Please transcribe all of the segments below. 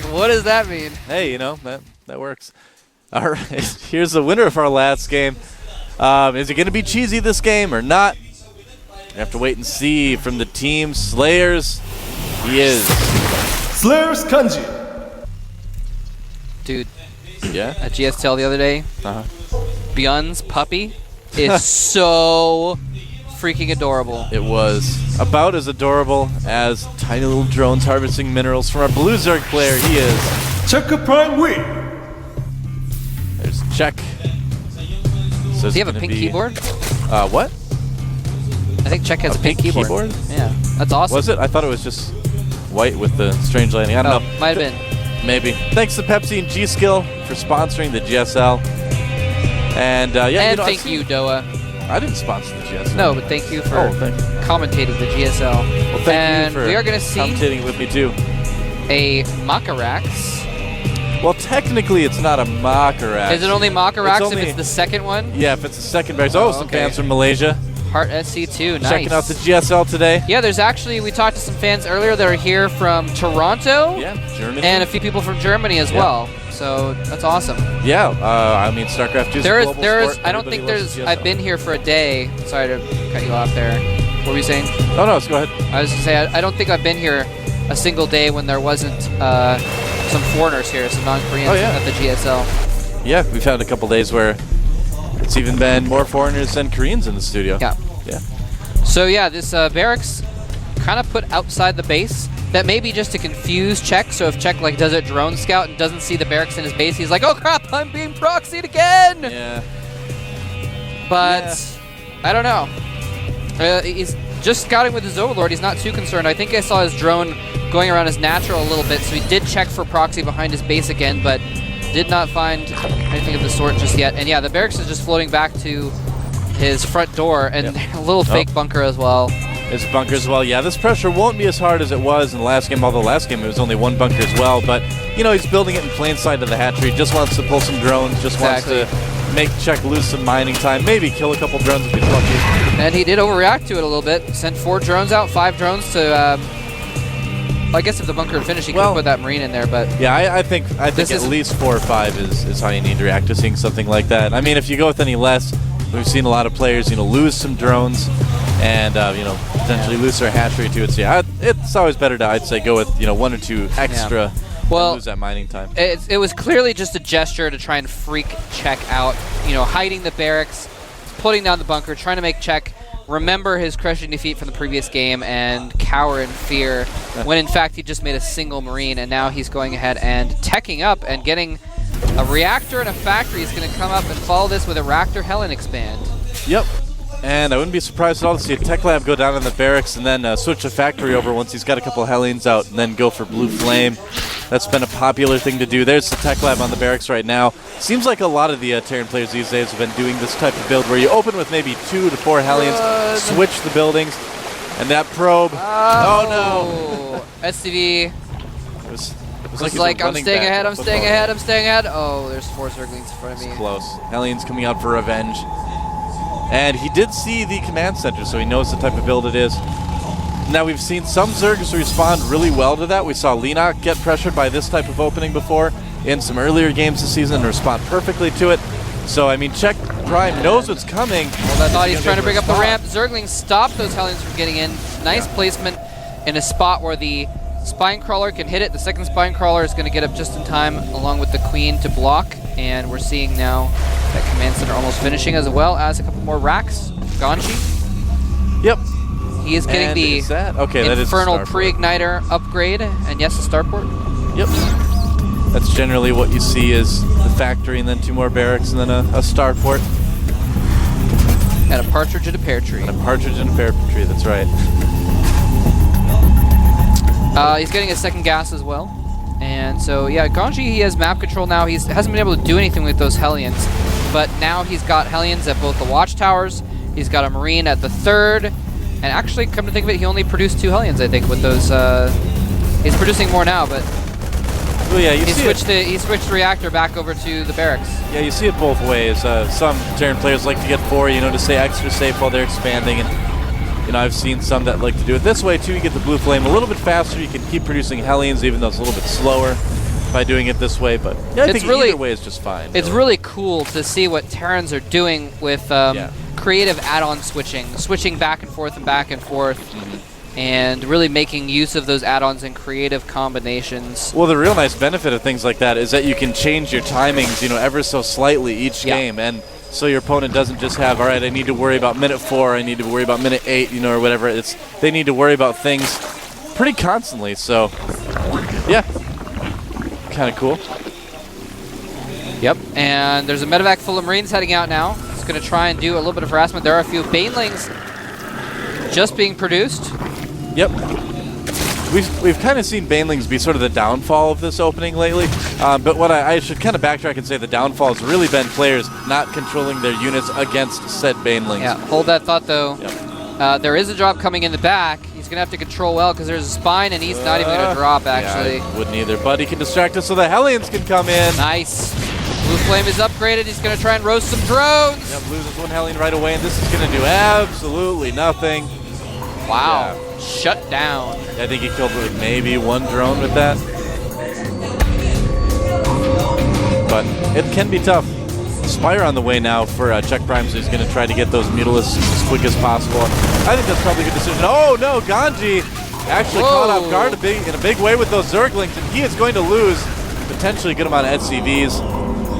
like, what does that mean? Hey, you know, that works. All right, here's the winner of our last game. Is it going to be cheesy this game or not? We have to wait and see from the team Slayers. He is. Slayers Kanji. Dude. Yeah? At GSL the other day, Byun's puppy is so freaking adorable. It was about as adorable as tiny little drones harvesting minerals from our Blue Zerg player. He is. Checker Prime win. There's Check. So Does he have a pink keyboard? What? I think Check has a pink keyboard. Yeah, that's awesome. Was it? I thought it was just white with the strange lighting. I don't know. Might have been. Maybe. Thanks to Pepsi and G-Skill for sponsoring the GSL. And yeah, and thank you, Doa. I didn't sponsor the GSL. No, but thank you for commentating the GSL. Well, thank you for we are going to see commentating with me too. A Makarax. Well, technically, it's not a Makarax. Is it only Makarax if it's the second one? Yeah, if it's the second barracks. Oh, some fans from Malaysia. Heart SC2, nice. Checking out the GSL today. Yeah, there's actually, we talked to some fans earlier that are here from Toronto. Yeah, Germany. And a few people from Germany as well. So that's awesome. Yeah, I mean, Starcraft is a global sport. I don't think there's, I've been here for a day. Sorry to cut you off there. What were you saying? Oh, no, go ahead. I was going to say, I don't think I've been here a single day when there wasn't some foreigners here, some non-Koreans at the GSL. Yeah, we've had a couple days where it's even been more foreigners than Koreans in the studio. Yeah. So yeah, this barracks kind of put outside the base. That may be just to confuse Check. So if Check like does a drone scout and doesn't see the barracks in his base, he's like, "Oh crap, I'm being proxied again." Yeah. But I don't know. He's just scouting with his overlord. He's not too concerned. I think I saw his drone going around his natural a little bit, so he did check for proxy behind his base again, but did not find anything of the sort just yet. And yeah, the barracks is just floating back to his front door, and a little fake bunker as well. It's a bunker as well. Yeah, this pressure won't be as hard as it was in the last game, although last game it was only one bunker as well. But, you know, he's building it in plain sight of the hatchery. Just wants to pull some drones, just wants to make Check lose some mining time, maybe kill a couple drones if he's lucky. And he did overreact to it a little bit. Sent 4 drones out, 5 drones to... I guess if the bunker had finished, he could put that Marine in there, but... Yeah, I think at least 4 or 5 is how you need to react to seeing something like that. I mean, if you go with any less, we've seen a lot of players, you know, lose some drones and, you know, potentially lose their hatchery to it. So, yeah, it's always better to, I'd say, go with, you know, 1 or 2 extra and lose that mining time. It was clearly just a gesture to try and freak Check out, you know, hiding the barracks, putting down the bunker, trying to make Check remember his crushing defeat from the previous game and cower in fear when in fact he just made a single Marine, and now he's going ahead and teching up and getting a reactor and a factory. He's going to come up and follow this with a reactor Helen expand. Yep. And I wouldn't be surprised at all to see a tech lab go down in the barracks and then switch the factory over once he's got a couple of Hellions out, and then go for Blue Flame. That's been a popular thing to do. There's the tech lab on the barracks right now. Seems like a lot of the Terran players these days have been doing this type of build where you open with maybe 2 to 4 Hellions, switch the buildings, and that probe. Oh no! SCV. It was like I'm staying ahead, I'm staying ahead, I'm staying ahead. Oh, there's 4 Zerglings in front of me. It's close. Hellions coming out for revenge. And he did see the command center, so he knows the type of build it is. Now, we've seen some Zergs respond really well to that. We saw Lenok get pressured by this type of opening before in some earlier games this season and respond perfectly to it. So, I mean, Check Prime knows what's coming. Well, I thought he's trying to bring up the ramp. Zerglings stopped those Hellions from getting in. Nice placement in a spot where the Spine Crawler can hit it. The second Spine Crawler is going to get up just in time along with the Queen to block. And we're seeing now that command center almost finishing, as well as a couple more racks. GanZI. Yep. He is getting the Infernal Pre-Igniter upgrade, and yes, a starport. Yep. That's generally what you see is the factory, and then 2 more barracks, and then a starport. And a partridge in a pear tree. And a partridge in a pear tree, that's right. He's getting a second gas as well. And so, yeah, GanZI, he has map control now. He hasn't been able to do anything with those Hellions, but now he's got Hellions at both the watchtowers. He's got a Marine at the 3rd. And actually, come to think of it, he only produced 2 Hellions, I think, with those. He's producing more now, but he switched the reactor back over to the barracks. Yeah, you see it both ways. Some Terran players like to get 4, you know, to stay extra safe while they're expanding, and you know, I've seen some that like to do it this way too. You get the Blue Flame a little bit faster. You can keep producing Hellions, even though it's a little bit slower. by doing it this way, but yeah, I think really, either way is just fine. It's really cool to see what Terrans are doing with creative add-on switching back and forth, and really making use of those add-ons in creative combinations. Well, the real nice benefit of things like that is that you can change your timings, ever so slightly each game, and so your opponent doesn't just have, all right, I need to worry about minute 4, I need to worry about minute 8, or whatever. They need to worry about things pretty constantly. So, yeah, kind of cool. Yep, and there's a medevac full of Marines heading out now. It's going to try and do a little bit of harassment. There are a few Banelings just being produced. Yep. We've kind of seen Banelings be sort of the downfall of this opening lately, but what I should kind of backtrack and say the downfall has really been players not controlling their units against said Banelings. Yeah, hold that thought though. Yep. There is a drop coming in the back. He's going to have to control well because there's a spine and he's not even going to drop actually. Yeah, I wouldn't either, but he can distract us so the Hellions can come in. Nice. Blue Flame is upgraded. He's going to try and roast some drones. Yep, loses one Hellion right away, and this is going to do absolutely nothing. Wow. Yeah. Shut down. I think he killed like maybe one drone with that. But it can be tough. Spire on the way now for Check Prime, so he's going to try to get those Mutilas as quick as possible. I think that's probably a good decision. Oh no, GanZI actually caught off guard in a big way with those Zerglings, and he is going to lose potentially a good amount of SCVs.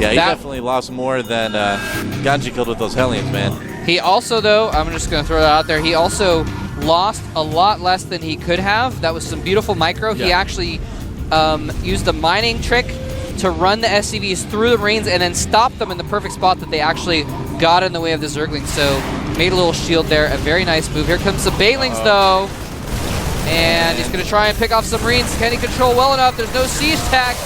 Yeah, he definitely lost more than GanZI killed with those Hellions, man. He also, though, I'm just going to throw that out there, he also lost a lot less than he could have. That was some beautiful micro. Yeah. He actually used the mining trick to run the SCVs through the Marines and then stop them in the perfect spot that they actually got in the way of the Zerglings. So made a little shield there. A very nice move. Here comes the Banelings, though. And he's going to try and pick off some Marines. Can he control well enough? There's no siege tech.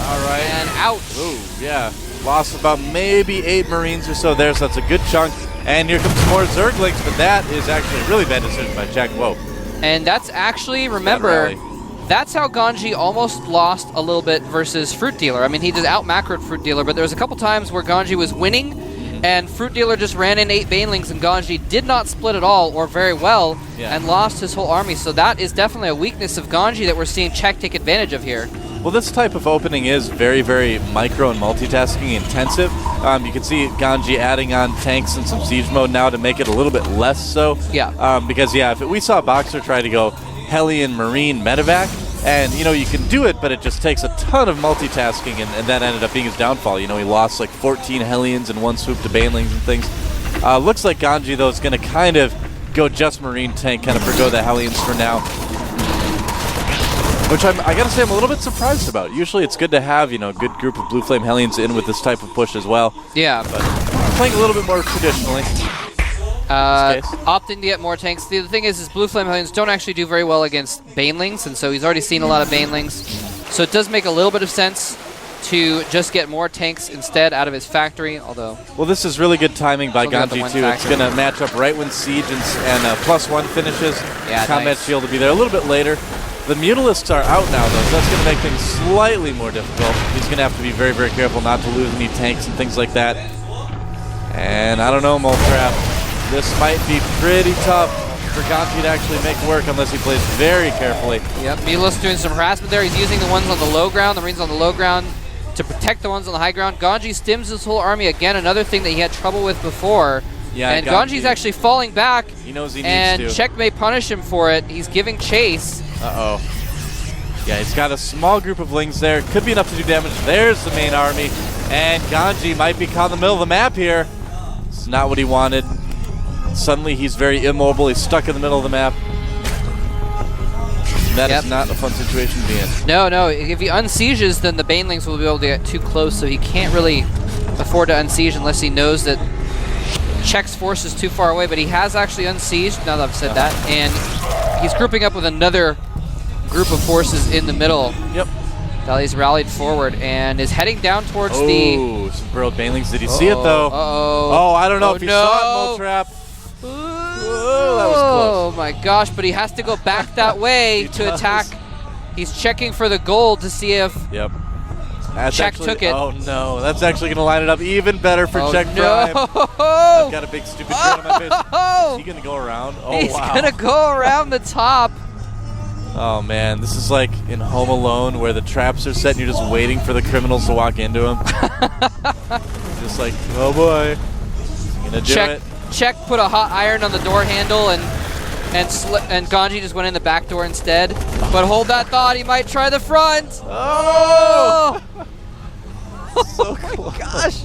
All right. And out. Ooh, yeah. Lost about maybe 8 Marines or so there, so that's a good chunk. And here comes some more Zerglings, but that is actually a really bad decision by Jack. Whoa. And that's actually, remember, that's how GanZI almost lost a little bit versus Fruit Dealer. I mean, he just out-macroed Fruit Dealer, but there was a couple times where GanZI was winning, and Fruit Dealer just ran in 8 Banelings, and GanZI did not split at all, or very well, and lost his whole army. So that is definitely a weakness of GanZI that we're seeing Czech take advantage of here. Well, this type of opening is very, very micro and multitasking intensive. You can see GanZI adding on tanks and some siege mode now to make it a little bit less so. Yeah. Because, yeah, if we saw Boxer try to go Hellion, Marine, Medevac, and, you can do it, but it just takes a ton of multitasking, and that ended up being his downfall. He lost like 14 Hellions in one swoop to Banelings and things. Looks like GanZI, though, is going to kind of go just Marine tank, kind of forgo the Hellions for now. Which I gotta say I'm a little bit surprised about. Usually it's good to have, a good group of Blue Flame Hellions in with this type of push as well. Yeah. But playing a little bit more traditionally. Opting to get more tanks. The thing is Blue Flame Hellions don't actually do very well against Banelings, and so he's already seen a lot of Banelings. So it does make a little bit of sense to just get more tanks instead out of his factory, although... Well, this is really good timing by GanZI, too. It's going to match up right when Siege and +1 finishes. Yeah, Combat Shield will be there a little bit later. The Mutalisks are out now, though, so that's going to make things slightly more difficult. He's going to have to be very, very careful not to lose any tanks and things like that. And I don't know, Moltrap. This might be pretty tough for GanZI to actually make work unless he plays very carefully. Yep, Mutalisk doing some harassment there. He's using the ones on the low ground, the Marines on the low ground, to protect the ones on the high ground. GanZI stims his whole army again, another thing that he had trouble with before. Yeah, and GanZI's actually falling back. He knows he needs and to. Czech may punish him for it. He's giving chase. Uh-oh. Yeah, he's got a small group of Lings there. Could be enough to do damage. There's the main army. And GanZI might be caught in the middle of the map here. It's not what he wanted. Suddenly he's very immobile. He's stuck in the middle of the map. That is not a fun situation to be in. No, no. If he unsieges, then the Banelings will be able to get too close, so he can't really afford to unsiege unless he knows that Czech's force is too far away, but he has actually unsieged, now that I've said that, and he's grouping up with another group of forces in the middle. Yep. He's rallied forward and is heading down towards the... Oh, some burrowed Banelings. Did he see it, though? Uh-oh. Oh, I don't know if he saw it, Moltrap. Oh, that was close. Oh my gosh, but he has to go back that way to attack. He's checking for the gold to see if Czech took it. Oh no, that's actually going to line it up even better for Czech Prime. I've got a big stupid grin on my face. Is he going to go around? Oh, He's going to go around the top. Oh man, this is like in Home Alone where the traps are set and you're just waiting for the criminals to walk into them. Just like, oh boy, gonna do it. Check put a hot iron on the door handle and GanZI just went in the back door instead. But hold that thought, he might try the front. Oh! So Oh my gosh.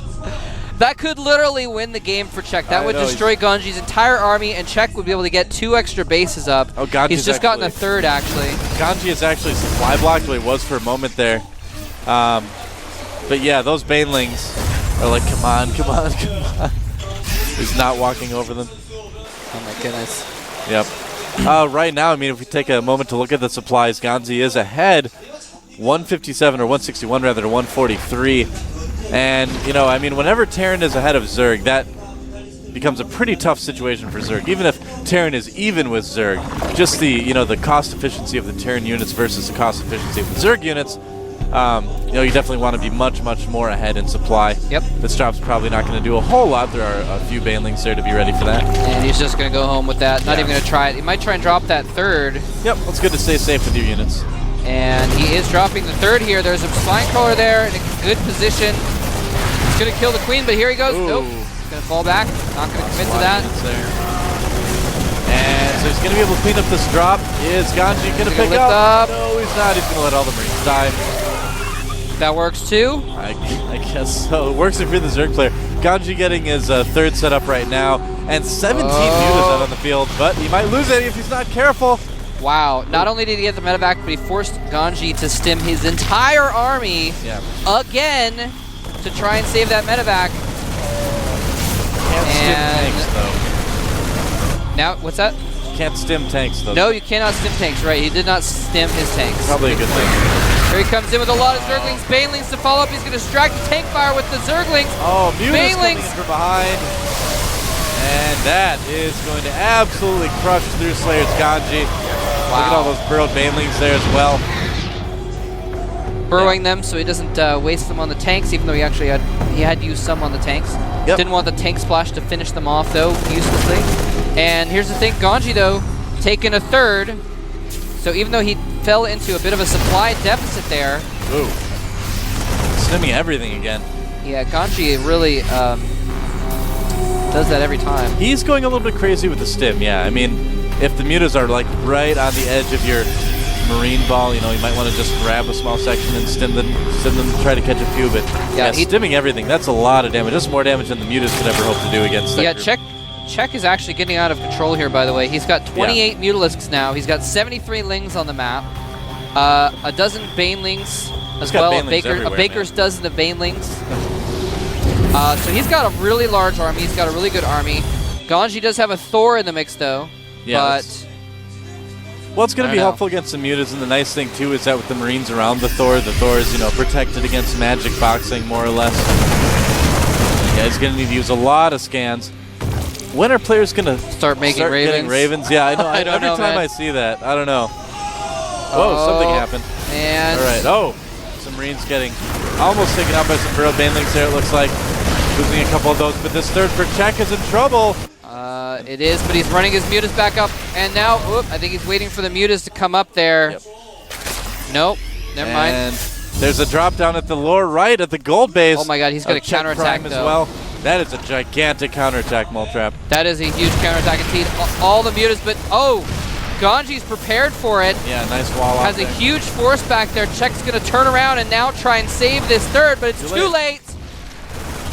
That could literally win the game for Czech. That would destroy GanZI's entire army, and Czech would be able to get 2 extra bases up. Oh, GanZI's he's just gotten a third, actually. GanZI is actually supply blocked, well, he was for a moment there. But yeah, those banelings are like, come on, come on, come on. He's not walking over them. Oh my goodness. Yep. Right now, I mean, if we take a moment to look at the supplies, GanZI is ahead 157 or 161 rather to 143. And, you know, I mean, whenever Terran is ahead of Zerg, that becomes a pretty tough situation for Zerg. Even if Terran is even with Zerg, just the, you know, the cost efficiency of the Terran units versus the cost efficiency of the Zerg units, you know, you definitely want to be much, much more ahead in supply. Yep. This drop's probably not going to do a whole lot. There are a few banelings there to be ready for that. And he's just going to go home with that. Not even going to try it. He might try and drop that third. Yep, it's good to stay safe with your units. And he is dropping the third here. There's a spine crawler there in a good position. He's going to kill the queen, but here he goes. Ooh. Nope. He's going to fall back. Not going to commit to that. And so he's going to be able to clean up this drop. Is GanZI going to pick up? No, he's not. He's going to let all the Marines die. That works too? I guess so. It works if you're the Zerg player. GanZI getting his third set up right now. And 17 mutas out on the field, but he might lose it if he's not careful. Wow. Not only did he get the medevac, but he forced GanZI to stim his entire army again to try and save that medevac. Can't stim tanks, though. Now, what's that? Can't stim tanks, though. No, you cannot stim tanks, right. He did not stim his tanks. Probably a good thing. Here he comes in with a lot of Zerglings. Banelings to follow up. He's going to distract the tank fire with the Zerglings. Oh, Mutas coming from behind. And that is going to absolutely crush through Slayer's GanZI. Wow. Look at all those burrowed banelings there as well. Burrowing them so he doesn't waste them on the tanks, even though he actually had used some on the tanks. Yep. Didn't want the tank splash to finish them off, though, uselessly. And here's the thing, GanZI, though, taking a third. So even though he fell into a bit of a supply deficit there. Ooh. Stimming everything again. Yeah, GanZI really does that every time. He's going a little bit crazy with the stim, yeah. I mean, if the mutas are like right on the edge of your marine ball, you know, you might want to just grab a small section and stim them, try to catch a few, but yeah, stimming everything, that's a lot of damage. That's more damage than the mutas could ever hope to do against that group. Czech is actually getting out of control here, by the way. He's got 28 Mutalisks now. He's got 73 Lings on the map. A dozen Banelings as well. A Baker's dozen of Banelings. So he's got a really large army. He's got a really good army. GanZI does have a Thor in the mix, though. Yeah, but well, it's going to be helpful against the mutas, and the nice thing, too, is that with the Marines around the Thor is, you know, protected against magic boxing, more or less. Yeah, he's going to need to use a lot of scans. When are players going to start ravens? Getting ravens? Yeah, I know. Every time I see that, I don't know. Whoa, something happened. And all right. Oh, some Marines getting almost taken out by some burrowed banelings there, it looks like. Losing a couple of those, but this third for Czech is in trouble. It is, but he's running his mutas back up, and now, I think he's waiting for the mutas to come up there. Yep. Nope, never mind. And there's a drop down at the lower right at the gold base. Oh my god, he's going to counterattack as well. That is a gigantic counterattack, Moltrap. That is a huge counterattack indeed. All the mutas, but GanZI's prepared for it. Yeah, nice wall Has a huge force back there. Czech's going to turn around and now try and save this third, but it's too late.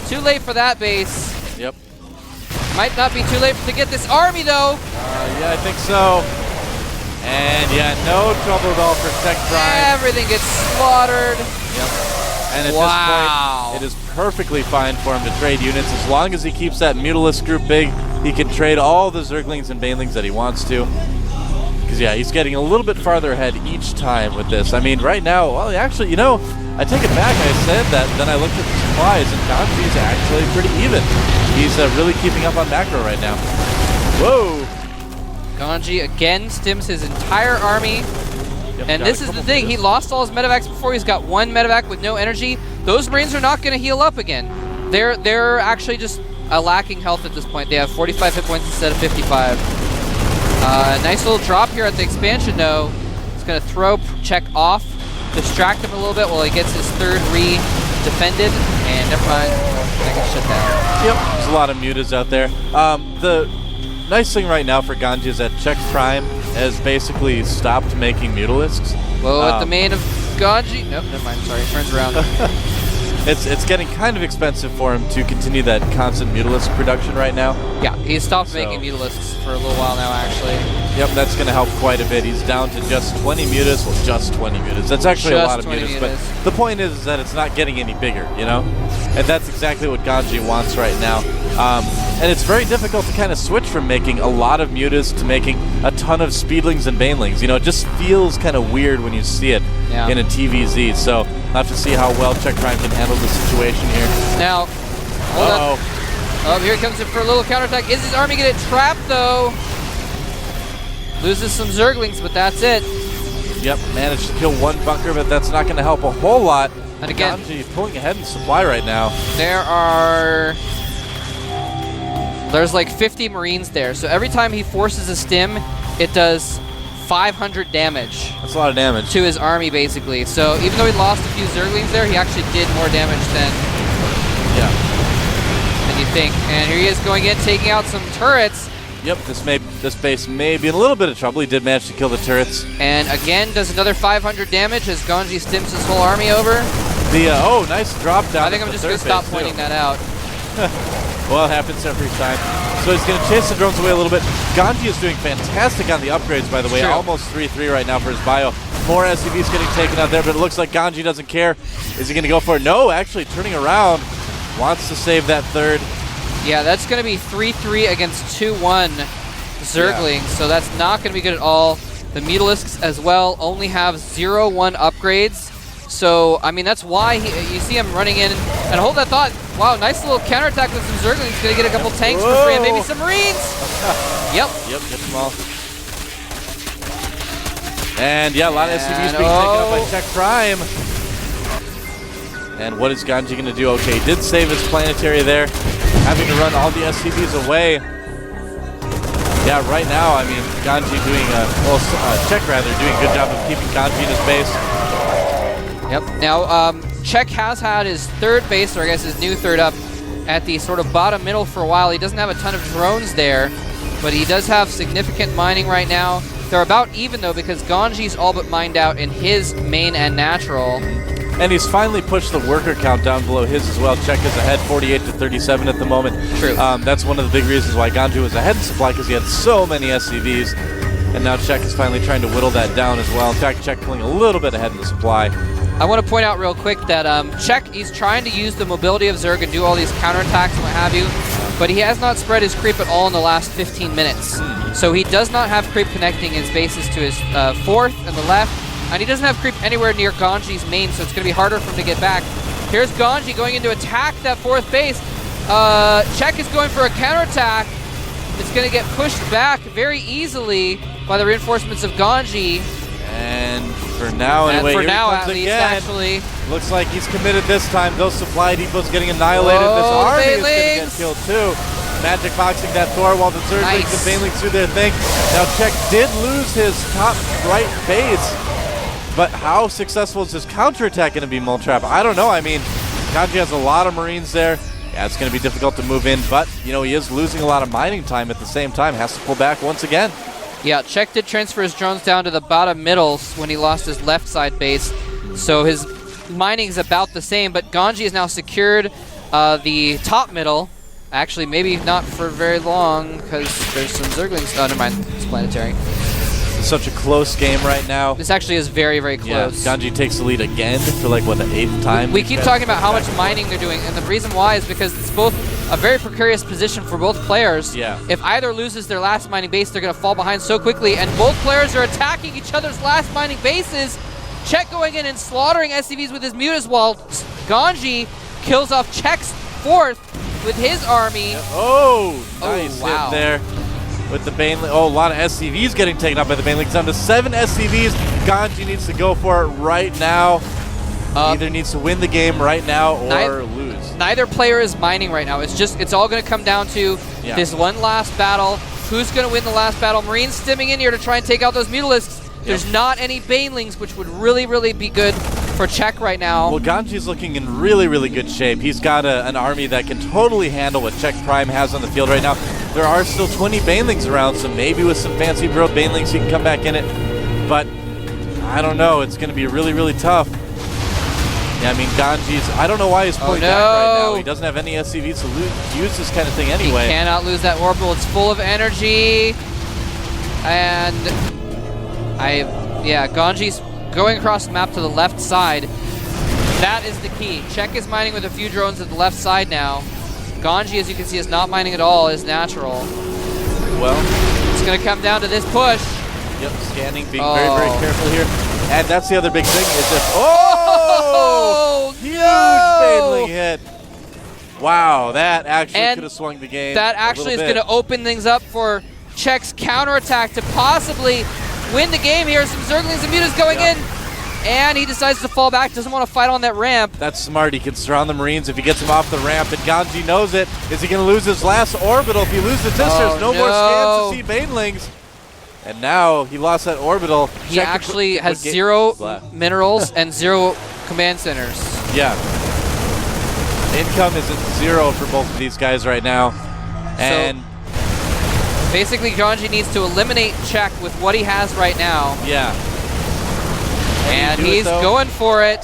Too late for that base. Yep. Might not be too late to get this army, though. Yeah, I think so. And yeah, no trouble at all for Czech Prime. Everything gets slaughtered. Yep. And at this point, it is perfectly fine for him to trade units. As long as he keeps that Mutalisk group big, he can trade all the Zerglings and Banelings that he wants to. Because, yeah, he's getting a little bit farther ahead each time with this. I mean, right now, well, actually, you know, I take it back. I said that, then I looked at the supplies, and GanZI is actually pretty even. He's really keeping up on macro right now. Whoa! GanZI again stims his entire army. Yep, and this is the thing. He lost all his medevacs before. He's got one medevac with no energy. Those Marines are not going to heal up again. They're actually just lacking health at this point. They have 45 hit points instead of 55. Nice little drop here at the expansion, though. going to throw Check off, distract him a little bit while he gets his third re-defended, and never mind, I can shut down. Yep, there's a lot of mutas out there. The nice thing right now for GanZI is that Check Prime has basically stopped making Mutalisks. Whoa, at the main of GanZI. Nope, never mind. Sorry, turns around. It's getting kind of expensive for him to continue that constant Mutalisk production right now. Yeah, he's stopped making Mutalisks for a little while now, actually. Yep, that's going to help quite a bit. He's down to just 20 mutas. Well, just 20 mutas. That's actually a lot of mutas, but the point is that it's not getting any bigger, you know? And that's exactly what GanZI wants right now. And it's very difficult to kind of switch from making a lot of mutas to making a ton of speedlings and banelings. You know, it just feels kind of weird when you see it in a TVZ. So we'll have to see how well Check Prime can handle the situation here. Now, hold on. Oh, here he comes in for a little counterattack. Is his army going to get trapped, though? Loses some Zerglings, but that's it. Yep, managed to kill one bunker, but that's not going to help a whole lot. And again, GanZI pulling ahead in supply right now. There's like 50 Marines there, so every time he forces a stim, it does 500 damage. That's a lot of damage. To his army, basically. So even though he lost a few Zerglings there, he actually did more damage than you think. And here he is going in, taking out some turrets. Yep, this base may be in a little bit of trouble. He did manage to kill the turrets. And again, does another 500 damage as GanZI stims his whole army over. Oh, nice drop down. I think I'm just going to stop pointing that out. Well, it happens every time. So he's going to chase the drones away a little bit. GanZI is doing fantastic on the upgrades, by the way. Almost 3-3 right now for his bio. More SCVs getting taken out there, but it looks like GanZI doesn't care. Is he going to go for it? No, actually turning around. Wants to save that third. Yeah, that's going to be 3-3 against 2-1 Zerglings, so that's not going to be good at all. The Mutalisks as well only have 0-1 upgrades. So, I mean, that's why you see him running in. And hold that thought. Wow, nice little counterattack with some Zerglings. He's going to get a couple tanks for free and maybe some Marines. Yep, get them all. And yeah, a lot of SCVs being taken up by Check Prime. And what is GanZI going to do? Okay, he did save his planetary there, having to run all the SCVs away. Yeah, right now, I mean, GanZI doing Check rather doing a good job of keeping GanZI in his base. Yep. Now, Check has had his third base, or I guess his new third up, at the sort of bottom middle for a while. He doesn't have a ton of drones there, but he does have significant mining right now. They're about even, though, because GanZI's all but mined out in his main and natural. And he's finally pushed the worker count down below his as well. Check is ahead 48-37 at the moment. True. That's one of the big reasons why GanZI was ahead in supply, because he had so many SCVs. And now Check is finally trying to whittle that down as well. In fact, Check pulling a little bit ahead in the supply. I want to point out real quick that Check, he's trying to use the mobility of Zerg and do all these counterattacks and what have you, but he has not spread his creep at all in the last 15 minutes. So he does not have creep connecting his bases to his fourth and the left, and he doesn't have creep anywhere near GanZI's main, so it's going to be harder for him to get back. Here's GanZI going in to attack that fourth base. Check is going for a counterattack. It's going to get pushed back very easily by the reinforcements of GanZI. And for now, anyway, for here now he comes at least, again. actually. Looks like he's committed this time. Those supply depots getting annihilated. This army is going to get killed too. Magic boxing that Thor while the Zerglings and Banelings do their thing. Now Check did lose his top right base, but how successful is his counterattack going to be, Moltrap? I don't know. I mean, GanZI has a lot of Marines there. Yeah, it's going to be difficult to move in, but you know, he is losing a lot of mining time at the same time. Has to pull back once again. Yeah, Check did transfer his drones down to the bottom middles when he lost his left side base. So his mining is about the same, but GanZI has now secured the top middle. Actually, maybe not for very long, because there's some Zerglings. Oh, never mind. It's planetary. It's such a close game right now. This actually is very, very close. Yeah, GanZI takes the lead again for like, what, the 8th time? We keep talking about how much mining they're doing, and the reason why is because it's both a very precarious position for both players. Yeah. If either loses their last mining base, they're going to fall behind so quickly, and both players are attacking each other's last mining bases. Check going in and slaughtering SCVs with his mutas while GanZI kills off Check's fourth with his army. Nice wow. hit there with the Baneling. Oh, a lot of SCVs getting taken up by the Banelings. Down to 7 SCVs. GanZI needs to go for it right now. Either needs to win the game right now or lose. Neither player is mining right now. It's all going to come down to this one last battle. Who's going to win the last battle? Marines stimming in here to try and take out those Mutalisks. There's not any Banelings, which would really, really be good for Czech right now. Well, GanZi's looking in really, really good shape. He's got an army that can totally handle what Czech Prime has on the field right now. There are still 20 Banelings around, so maybe with some fancy broad Banelings he can come back in it. But I don't know. It's going to be really, really tough. Yeah, I mean, GanZi's, I don't know why he's pulling back right now. He doesn't have any SCVs to use this kind of thing anyway. He cannot lose that orbital. It's full of energy. And GanZi's going across the map to the left side. That is the key. Czech is mining with a few drones at the left side now. GanZi, as you can see, is not mining at all, is natural. Well, it's going to come down to this push. Yep, scanning, being very, very careful here. And that's the other big thing is that, huge Baneling hit. Wow, that actually could have swung the game. That actually is going to open things up for Czech's counterattack to possibly win the game here. Some Zerglings and Mutas going in. And he decides to fall back, doesn't want to fight on that ramp. That's smart. He can surround the Marines if he gets him off the ramp, and GanZi knows it. Is he going to lose his last orbital? If he loses this, there's no more scans to see Banelings. And now he lost that orbital. He actually has 0 minerals and 0 command centers. Yeah. Income is at 0 for both of these guys right now. And so basically, GanZi needs to eliminate Czech with what he has right now. Yeah. And he's going for it.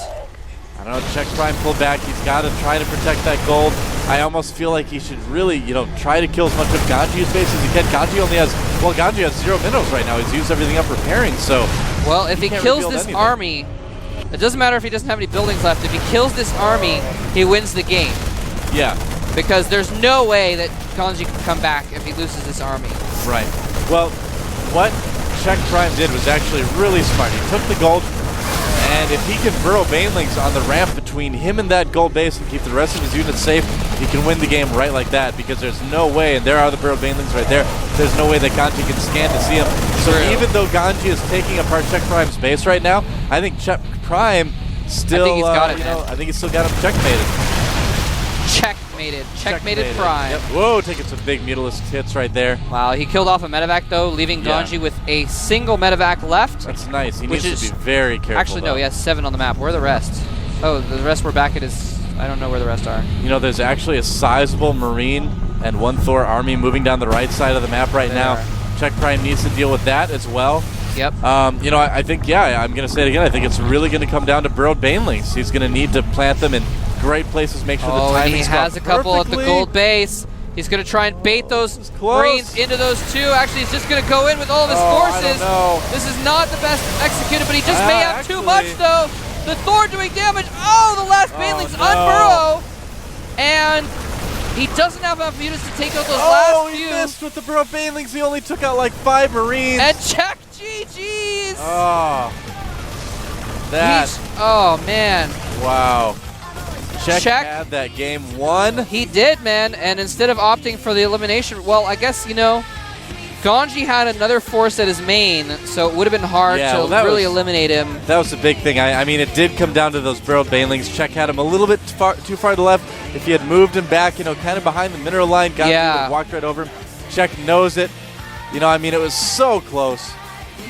I don't know, Czech Prime pulled back. He's got to try to protect that gold. I almost feel like he should really, try to kill as much of GanZi's base as he can. GanZi only has, GanZi has 0 minerals right now. He's used everything up repairing, so. Well, if he kills this army, it doesn't matter if he doesn't have any buildings left. If he kills this army, he wins the game. Yeah. Because there's no way that GanZi can come back if he loses this army. Right. Well, what Czech Prime did was actually really smart. He took the gold, and if he can burrow Banelings on the ramp between him and that gold base and keep the rest of his units safe, he can win the game right like that, because there's no way, and there are the burrowed Banelings right there, there's no way that GanZi can scan to see him. So even though GanZi is taking apart Czech Prime's base right now, I think Czech Prime still, I think he's got it, I think he's still got him checkmated. Checkmated Prime. Yep. Whoa, taking some big Mutalisk hits right there. Wow, he killed off a medevac though, leaving GanZi with a single medevac left. That's nice. He needs to be very careful. Actually, no, he has 7 on the map. Where are the rest? Oh, the rest were back at his. I don't know where the rest are. There's actually a sizable Marine and 1 Thor army moving down the right side of the map right now. Czech Prime needs to deal with that as well. Yep. I think, I'm going to say it again. I think it's really going to come down to burrowed Banelings. He's going to need to plant them in great places, make sure the timing's and he has a couple at the gold base. He's going to try and bait those Marines into those 2. Actually, he's just going to go in with all of his forces. This is not the best executed, but he just may have too much, though. The Thor doing damage. Oh, the last Banelings unburrow. And he doesn't have enough units to take out those last few. He missed with the burrowed Banelings. He only took out like 5 Marines. And Czech GG's. Oh, man. Wow. Czech had that game won. He did, man. And instead of opting for the elimination, well, I guess, GanZi had another force at his main, so it would have been hard to really eliminate him. That was the big thing. I mean, it did come down to those burrowed Banelings. Czech had him a little bit too far to the left. If he had moved him back, kind of behind the mineral line, GanZi would have walked right over him. Czech knows it. It was so close.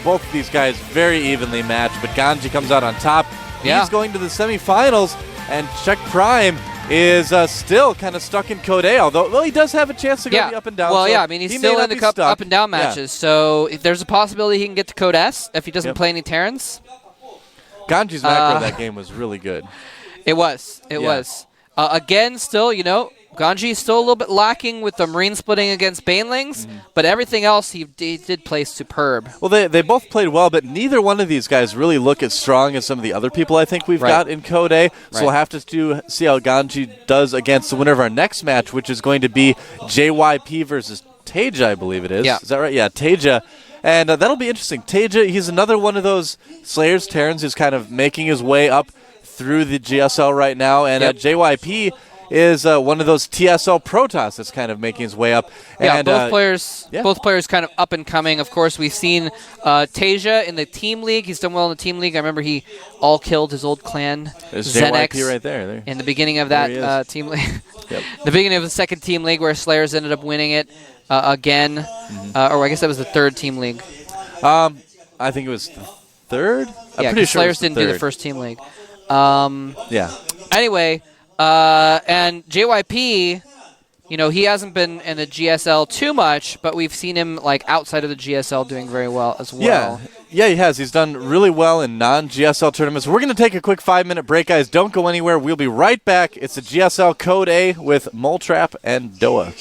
Both of these guys very evenly matched, but GanZi comes out on top. He's going to the semifinals, and Czech Prime is still kind of stuck in Code A, although he does have a chance to go the up and down. Well, I mean, he's still in the up and down matches, so if there's a possibility he can get to Code S if he doesn't play any Terrans. GanZi's macro that game was really good. It was. Again, still, GanZi is still a little bit lacking with the Marine splitting against Banelings, but everything else he did play superb. Well, they both played well, but neither one of these guys really look as strong as some of the other people I think we've got in Code A. So we'll have to see how GanZi does against the winner of our next match, which is going to be JYP versus Teja, I believe it is. Yeah. Is that right? Yeah, Teja. And that'll be interesting. Teja, he's another one of those Slayers, Terrans, who's kind of making his way up through the GSL right now. And JYP is one of those TSL Protoss that's kind of making his way up. Yeah, and, both players kind of up and coming. Of course, we've seen Teja in the team league. He's done well in the team league. I remember he all killed his old clan. There's Zenex JYP right there. in the beginning of that team league. The beginning of the second team league where Slayers ended up winning it again. Or I guess that was the third team league. I think it was third? I'm Yeah, pretty because sure Slayers it was the didn't do the third. first team league. Yeah. Anyway, and JYP, you know, he hasn't been in the GSL too much, but we've seen him like outside of the GSL doing very well as well. Yeah, he has. He's done really well in non-GSL tournaments. We're going to take a quick 5-minute break, guys. Don't go anywhere. We'll be right back. It's the GSL Code A with Moletrap and Doa.